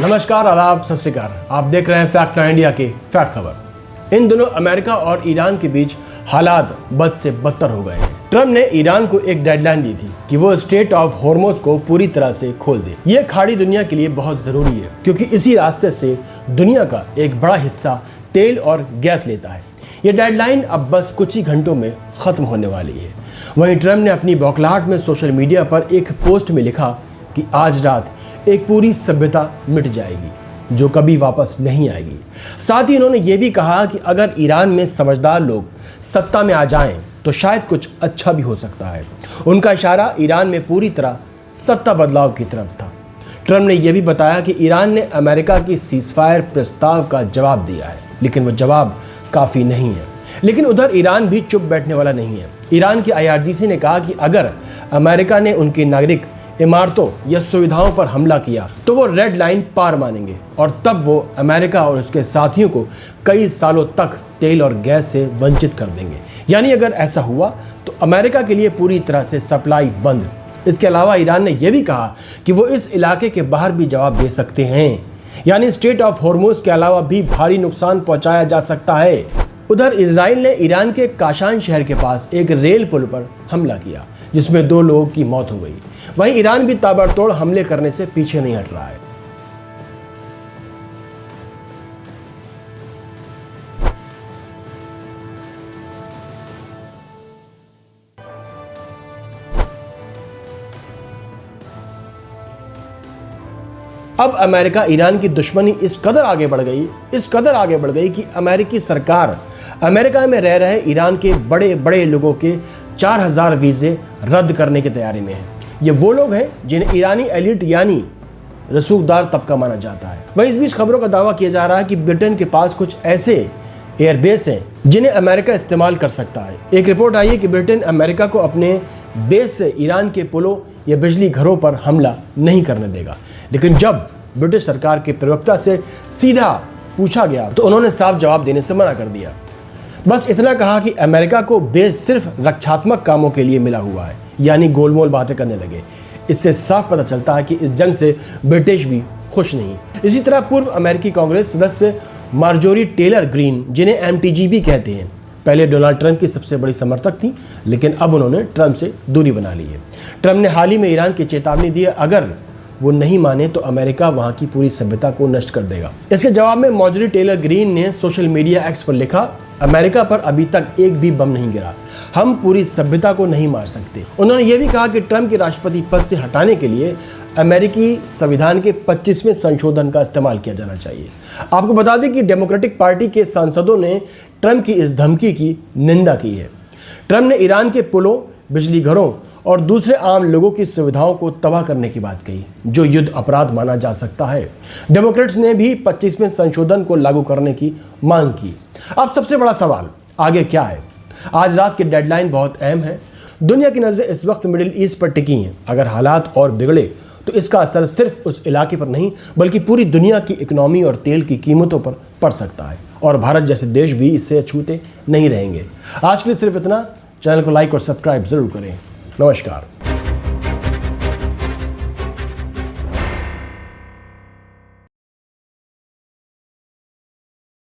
नमस्कार, आदाब, सत श्री अकाल। आप देख रहे हैं फैक्ट नाउ इंडिया की फैक्ट खबर। इन दोनों अमेरिका और ईरान के बीच हालात बद से बदतर हो गए हैं। ट्रम्प ने ईरान को एक डेडलाइन दी थी कि वो स्ट्रेट ऑफ हॉर्मुज़ को पूरी तरह से खोल दे। ये खाड़ी दुनिया के लिए बहुत जरूरी है क्योंकि इसी रास्ते से दुनिया का एक बड़ा हिस्सा तेल और गैस लेता है। ये डेडलाइन अब बस कुछ ही घंटों में खत्म होने वाली है। वहीं ट्रम्प ने अपनी बौखलाहट में सोशल मीडिया पर एक पोस्ट में लिखा कि आज रात एक पूरी सभ्यता मिट जाएगी जो कभी वापस नहीं आएगी। साथ ही उन्होंने ये भी कहा कि अगर ईरान में समझदार लोग सत्ता में आ जाएं तो शायद कुछ अच्छा भी हो सकता है। उनका इशारा ईरान में पूरी तरह सत्ता बदलाव की तरफ था। ट्रम्प ने यह भी बताया कि ईरान ने अमेरिका की सीज़फायर प्रस्ताव का जवाब दिया है, लेकिन वो जवाब काफ़ी नहीं है। लेकिन उधर ईरान भी चुप बैठने वाला नहीं है। ईरान की IRGC ने कहा कि अगर अमेरिका ने उनके नागरिक इमारतों या सुविधाओं पर हमला किया तो वो रेड लाइन पार मानेंगे और तब वो अमेरिका और उसके साथियों को कई सालों तक तेल और गैस से वंचित कर देंगे। यानी अगर ऐसा हुआ तो अमेरिका के लिए पूरी तरह से सप्लाई बंद। इसके अलावा ईरान ने यह भी कहा कि वो इस इलाके के बाहर भी जवाब दे सकते हैं, यानी स्ट्रेट ऑफ हॉर्मुज़ के अलावा भी भारी नुकसान पहुंचाया जा सकता है। उधर इजराइल ने ईरान के काशान शहर के पास एक रेल पुल पर हमला किया जिसमें 2 लोगों की मौत हो गई। वहीं ईरान भी ताबड़तोड़ हमले करने से पीछे नहीं हट रहा है। अब अमेरिका ईरान की दुश्मनी इस कदर आगे बढ़ गई कि अमेरिकी सरकार अमेरिका में रह रहे ईरान के बड़े बड़े लोगों के 4000 वीज़े रद्द करने की तैयारी में है। ये वो लोग हैं जिन्हें ईरानी एलिट यानी रसूखदार तबका माना जाता है। वहीं इस बीच खबरों का दावा किया जा रहा है कि ब्रिटेन के पास कुछ ऐसे एयरबेस हैं जिन्हें अमेरिका इस्तेमाल कर सकता है। एक रिपोर्ट आई है कि ब्रिटेन अमेरिका को अपने बेस से ईरान के पुलों या बिजली घरों पर हमला नहीं करने देगा। लेकिन जब ब्रिटिश सरकार के प्रवक्ता से सीधा पूछा गया तो उन्होंने साफ जवाब देने से मना कर दिया। बस इतना कहा कि अमेरिका को बेस सिर्फ रक्षात्मक कामों के लिए मिला हुआ है, यानी गोलमोल बातें करने लगे। इससे साफ पता चलता है कि इस जंग से ब्रिटिश भी खुश नहीं। इसी तरह पूर्व अमेरिकी कांग्रेस सदस्य मार्जोरी टेलर ग्रीन, जिन्हें MTGB कहते हैं, पहले डोनाल्ड ट्रंप की सबसे बड़ी समर्थक थी, लेकिन अब उन्होंने ट्रंप से दूरी बना ली है। ट्रंप ने हाल ही में ईरान की चेतावनी दी है, अगर वो नहीं माने तो अमेरिका वहां की पूरी सभ्यता को नष्ट कर देगा। इसके जवाब में मार्जोरी टेलर ग्रीन ने सोशल मीडिया X पर लिखा, अमेरिका पर अभी तक एक भी बम नहीं गिरा, हम पूरी सभ्यता को नहीं मार सकते। उन्होंने ये भी कहा कि ट्रंप के राष्ट्रपति पद से हटाने के लिए अमेरिकी संविधान के 25वें संशोधन का इस्तेमाल किया जाना चाहिए। आपको बता दें कि डेमोक्रेटिक पार्टी के सांसदों ने ट्रंप की इस धमकी की निंदा की है। ट्रंप ने ईरान के पुलों, बिजली घरों और दूसरे आम लोगों की सुविधाओं को तबाह करने की बात कही, जो युद्ध अपराध माना जा सकता है। डेमोक्रेट्स ने भी 25वें संशोधन को लागू करने की मांग की। अब सबसे बड़ा सवाल आगे क्या है? आज रात की डेडलाइन बहुत अहम है। दुनिया की नज़रें इस वक्त मिडिल ईस्ट पर टिकी हैं। अगर हालात और बिगड़े तो इसका असर सिर्फ उस इलाके पर नहीं बल्कि पूरी दुनिया की इकोनॉमी और तेल की कीमतों पर पड़ सकता है, और भारत जैसे देश भी इससे अछूते नहीं रहेंगे। आज के लिए सिर्फ इतना। चैनल को लाइक और सब्सक्राइब जरूर करें। नमस्कार।